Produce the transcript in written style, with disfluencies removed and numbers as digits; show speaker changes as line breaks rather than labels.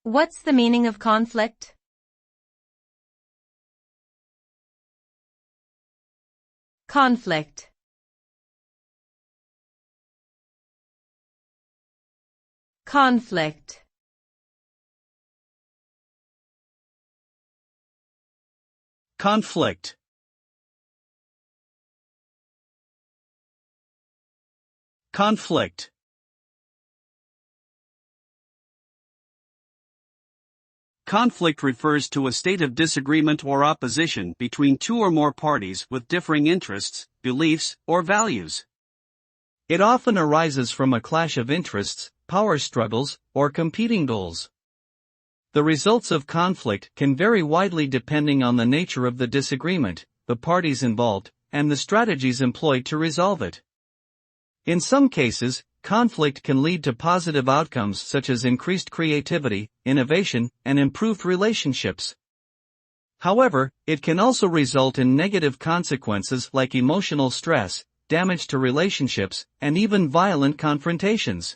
What's the meaning of conflict? Conflict. Conflict.
Conflict. Conflict. Conflict refers to a state of disagreement or opposition between two or more parties with differing interests, beliefs, or values. It often arises from a clash of interests, power struggles, or competing goals. The results of conflict can vary widely depending on the nature of the disagreement, the parties involved, and the strategies employed to resolve it. In some cases, conflict can lead to positive outcomes such as increased creativity, innovation, and improved relationships. However, it can also result in negative consequences like emotional stress, damage to relationships, and even violent confrontations.